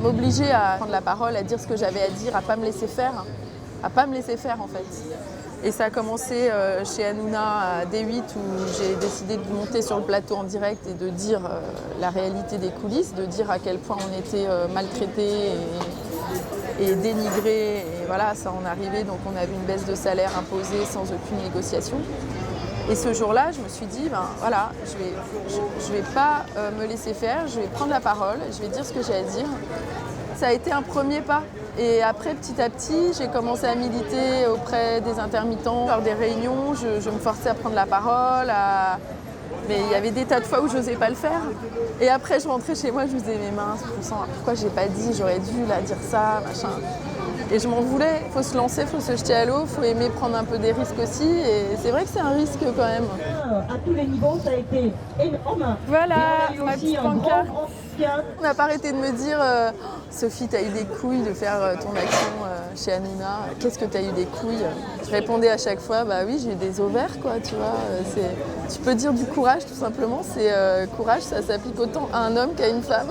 m'obliger à prendre la parole, à dire ce que j'avais à dire, à pas me laisser faire en fait. Et ça a commencé chez Hanouna à D8 où j'ai décidé de monter sur le plateau en direct et de dire la réalité des coulisses, de dire à quel point on était maltraités et dénigrés. Et voilà, ça en arrivait, donc on avait une baisse de salaire imposée sans aucune négociation. Et ce jour-là, je me suis dit, ben voilà, je vais pas me laisser faire, je vais prendre la parole, je vais dire ce que j'ai à dire. Ça a été un premier pas. Et après, petit à petit, j'ai commencé à militer auprès des intermittents, lors des réunions, je me forçais à prendre la parole, mais il y avait des tas de fois où je n'osais pas le faire. Et après, je rentrais chez moi, je me disais, mais mince, pourquoi j'ai pas dit, j'aurais dû là, dire ça, machin. Et je m'en voulais, il faut se lancer, il faut se jeter à l'eau, il faut aimer prendre un peu des risques aussi. Et c'est vrai que c'est un risque quand même. À tous les niveaux, ça a été énorme. Voilà, ma petite pancarte. On n'a pas arrêté de me dire Sophie, t'as eu des couilles de faire ton action chez Hanouna. Qu'est-ce que t'as eu des couilles? Je répondais à chaque fois, bah oui, j'ai eu des ovaires, quoi, tu vois. Tu peux dire du courage, tout simplement. C'est courage, ça s'applique autant à un homme qu'à une femme.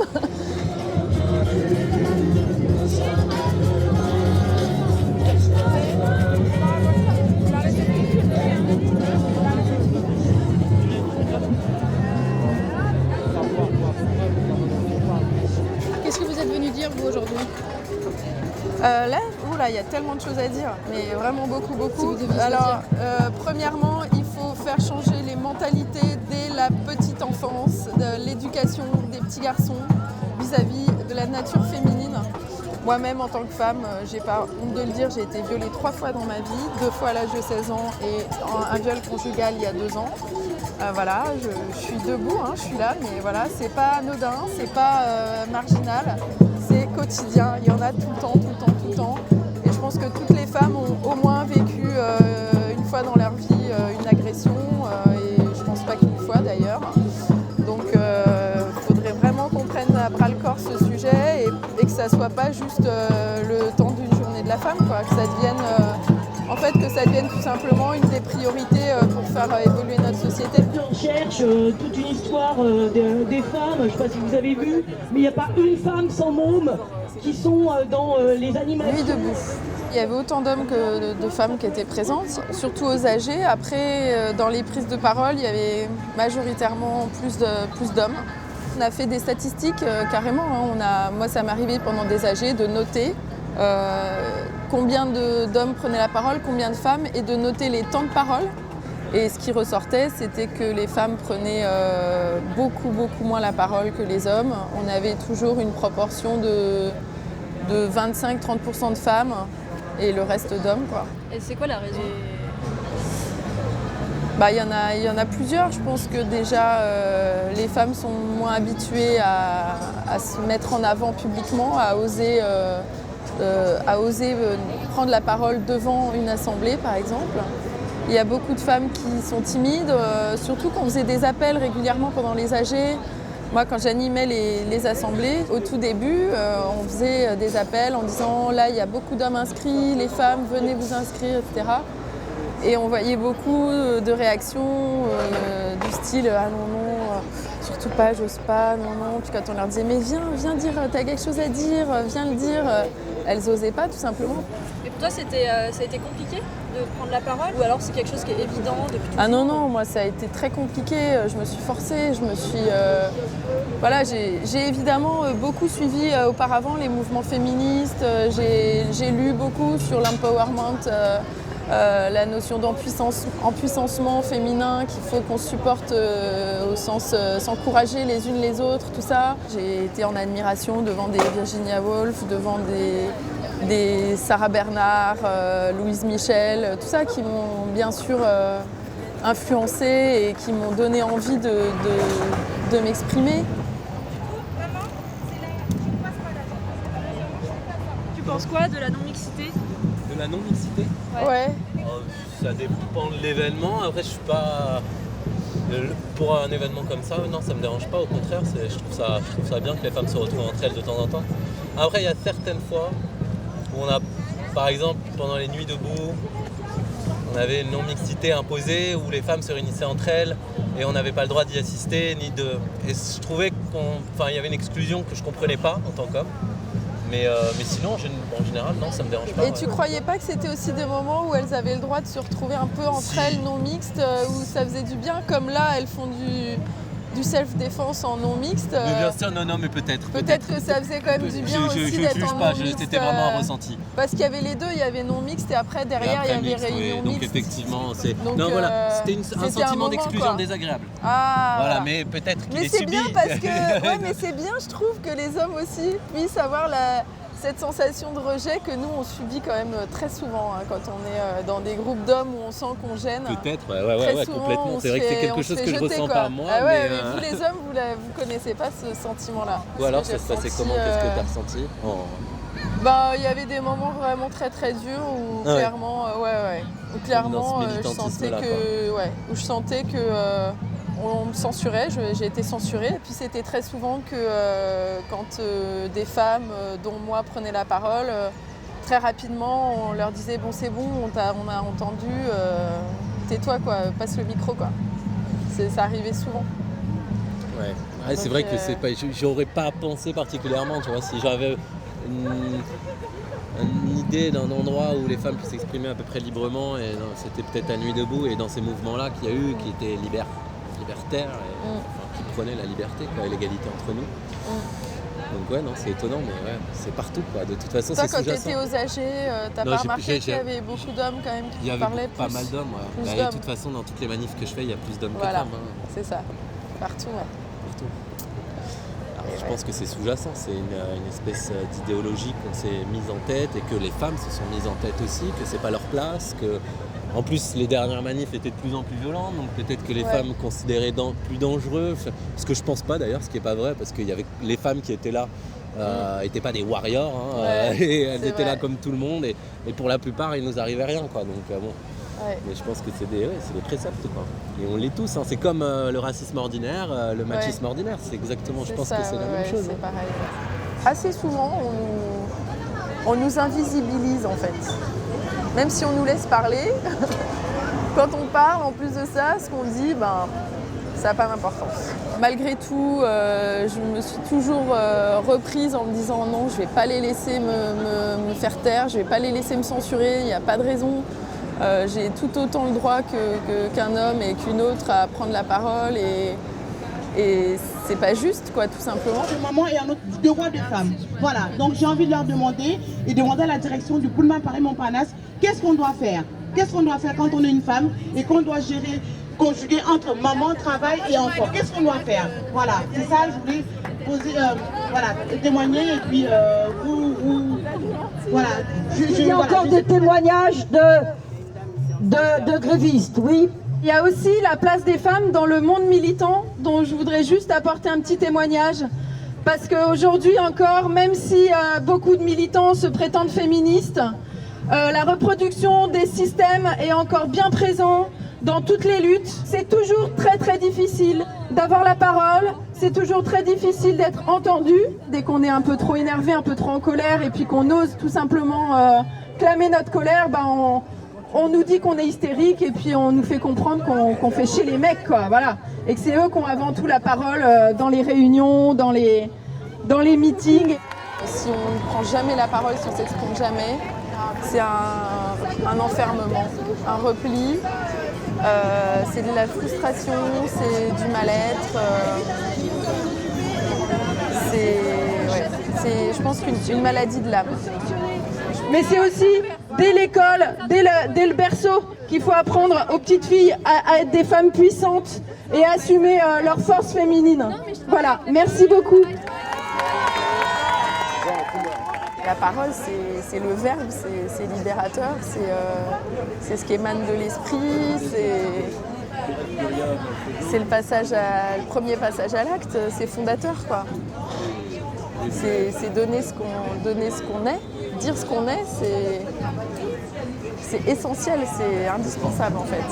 Qu'est-ce que vous êtes venu dire, vous, aujourd'hui? Là, il y a tellement de choses à dire, mais vraiment beaucoup. Alors, premièrement, il faut faire changer les mentalités dès la petite enfance, de l'éducation des petits garçons vis-à-vis de la nature féminine. Moi-même, en tant que femme, j'ai pas honte de le dire, j'ai été violée 3 fois dans ma vie, 2 fois à l'âge de 16 ans et un viol conjugal il y a 2 ans. Voilà, je suis debout, hein, je suis là, mais voilà, c'est pas anodin, c'est pas marginal, c'est quotidien, il y en a tout le temps. Et je pense que toutes les femmes ont au moins vécu une fois dans leur vie une agression, et je pense pas qu'une fois d'ailleurs. Donc il faudrait vraiment qu'on prenne à bras le corps ce sujet et que ça soit pas juste le temps d'une journée de la femme, quoi, que ça devienne tout simplement une des priorités pour faire évoluer notre société. On cherche toute une histoire des femmes, je ne sais pas si vous avez vu, mais il n'y a pas une femme sans môme qui sont dans les animations. Nuit debout. Il y avait autant d'hommes que de femmes qui étaient présentes, surtout aux âgés. Après, dans les prises de parole, il y avait majoritairement plus d'hommes. On a fait des statistiques carrément. Moi, ça m'est arrivé pendant des âgés de noter combien d'hommes prenaient la parole, combien de femmes, et de noter les temps de parole. Et ce qui ressortait, c'était que les femmes prenaient beaucoup moins la parole que les hommes. On avait toujours une proportion de 25-30% de femmes et le reste d'hommes, quoi. Et c'est quoi la raison? Il y en a plusieurs. Je pense que déjà, les femmes sont moins habituées à se mettre en avant publiquement, à oser prendre la parole devant une assemblée, par exemple. Il y a beaucoup de femmes qui sont timides, surtout quand on faisait des appels régulièrement pendant les AG. Moi, quand j'animais les assemblées, au tout début, on faisait des appels en disant « là, il y a beaucoup d'hommes inscrits, les femmes, venez vous inscrire, etc. » Et on voyait beaucoup de réactions du style « ah non, surtout pas, j'ose pas, non. » Puis quand on leur disait « mais viens dire, t'as quelque chose à dire, viens le dire », elles n'osaient pas, tout simplement. Et pour toi, ça a été compliqué de prendre la parole, ou alors c'est quelque chose qui est évident depuis toujours? Ah non, moi ça a été très compliqué, je me suis forcée, j'ai évidemment beaucoup suivi auparavant les mouvements féministes, j'ai lu beaucoup sur l'empowerment, la notion d'empuissancement féminin, qu'il faut qu'on supporte au sens s'encourager les unes les autres, tout ça. J'ai été en admiration devant des Virginia Woolf, devant des Sarah Bernard, Louise Michel, tout ça qui m'ont bien sûr influencée et qui m'ont donné envie de m'exprimer. Tu penses quoi de la non-mixité? De la non-mixité? Ouais. Ça dépend de l'événement. Après, je suis pas... Pour un événement comme ça, non, ça me dérange pas. Au contraire, je trouve ça bien que les femmes se retrouvent entre elles de temps en temps. Après, il y a certaines fois où on a, par exemple, pendant les nuits debout, on avait une non-mixité imposée où les femmes se réunissaient entre elles et on n'avait pas le droit d'y assister. Et je trouvais qu'il y avait une exclusion que je ne comprenais pas en tant qu'homme. Mais sinon, en général, non, ça me dérange pas. Et tu croyais pas que c'était aussi des moments où elles avaient le droit de se retrouver un peu entre elles, non mixtes, où ça faisait du bien, comme là, elles font du self-défense en non mixte. Mais bien sûr, non, mais peut-être. Peut-être que ça faisait quand même du bien aussi d'être en non mixte. C'était vraiment un ressenti. Parce qu'il y avait les deux, il y avait non mixte et après derrière il y avait réunion mixte. Donc effectivement, Donc, voilà, c'était un sentiment d'exclusion désagréable. Ah, voilà, mais peut-être qu'il est c'est subi. bien parce que, ouais, mais c'est bien, je trouve que les hommes aussi puissent avoir cette sensation de rejet que nous on subit quand même très souvent quand on est dans des groupes d'hommes où on sent qu'on gêne. Peut-être, ouais, complètement. C'est vrai que c'est quelque chose que je ressens pas moi. Ah ouais, mais vous les hommes, vous connaissez pas ce sentiment-là. Ou alors ça se passait comment? Qu'est-ce que tu as ressenti? Il y avait des moments vraiment très très durs où clairement, où clairement je sentais que on me censurait, j'ai été censurée. Et puis c'était très souvent que quand des femmes, dont moi, prenaient la parole, très rapidement on leur disait bon c'est bon, on a entendu, tais-toi quoi, passe le micro quoi. Ça arrivait souvent. Ouais, c'est vrai que c'est pas, j'aurais pas pensé particulièrement, tu vois, si j'avais une idée d'un endroit où les femmes puissent s'exprimer à peu près librement, et c'était peut-être à Nuit debout et dans ces mouvements-là qu'il y a eu, qui étaient libertaires, et, qui prenaient la liberté, quoi, et l'égalité entre nous. Donc ouais, non, c'est étonnant, mais ouais, c'est partout, quoi. De toute façon, toi, c'est sous-jacent. quand tu étais aux AG, t'as pas remarqué qu'il y avait beaucoup d'hommes quand même qui parlaient plus? Il y avait pas mal d'hommes, ouais. De toute façon, dans toutes les manifs que je fais, il y a plus d'hommes que de femmes. C'est ça, partout, ouais. Partout. Alors, je pense que c'est sous-jacent, c'est une espèce d'idéologie qu'on s'est mise en tête et que les femmes se sont mises en tête aussi, que c'est pas leur place, que en plus les dernières manifs étaient de plus en plus violentes, donc peut-être que les femmes considéraient plus dangereux, ce que je pense pas d'ailleurs, ce qui est pas vrai, parce qu'il y avait les femmes qui étaient là n'étaient pas des warriors, et elles étaient là comme tout le monde, et pour la plupart il nous arrivait rien, quoi. Donc bon. Mais je pense que c'est des préceptes, quoi. Et on l'est tous, hein. C'est comme le racisme ordinaire, le machisme ordinaire, c'est exactement, je pense que c'est la même chose. C'est pareil. Assez souvent, on nous invisibilise en fait. Même si on nous laisse parler, quand on parle, en plus de ça, ce qu'on dit, ça n'a pas d'importance. Malgré tout, je me suis toujours reprise en me disant non, je ne vais pas les laisser me faire taire, je ne vais pas les laisser me censurer, il n'y a pas de raison. J'ai tout autant le droit qu'un homme et qu'une autre à prendre la parole et c'est pas juste, quoi, tout simplement. Ce moment est un autre devoir de femmes. Voilà, donc j'ai envie de leur demander à la direction du Pullman Paris-Montparnasse, qu'est-ce qu'on doit faire? Qu'est-ce qu'on doit faire quand on est une femme et qu'on doit conjuguer entre maman, travail et enfant? Qu'est-ce qu'on doit faire? Voilà, c'est ça, je voulais poser, témoigner et puis voilà. Il y a encore des témoignages de grévistes, oui. Il y a aussi la place des femmes dans le monde militant, dont je voudrais juste apporter un petit témoignage. Parce qu'aujourd'hui encore, même si beaucoup de militants se prétendent féministes, la reproduction des systèmes est encore bien présente dans toutes les luttes. C'est toujours très très difficile d'avoir la parole, c'est toujours très difficile d'être entendu. Dès qu'on est un peu trop énervé, un peu trop en colère, et puis qu'on ose tout simplement clamer notre colère, on nous dit qu'on est hystérique et puis on nous fait comprendre qu'on fait chier les mecs, quoi, voilà. Et que c'est eux qui ont avant tout la parole dans les réunions, dans les meetings. Si on ne prend jamais la parole, si on ne s'exprime jamais, c'est un enfermement, un repli, c'est de la frustration, c'est du mal-être, c'est je pense qu'une maladie de l'âme. Mais c'est aussi dès l'école, dès le berceau, qu'il faut apprendre aux petites filles à être des femmes puissantes et à assumer leur force féminine. Voilà, merci beaucoup. La parole, c'est le verbe, c'est libérateur, c'est ce qui émane de l'esprit, c'est le premier passage à l'acte, c'est fondateur, quoi. C'est donner ce qu'on est. Dire ce qu'on est, c'est essentiel, c'est indispensable en fait.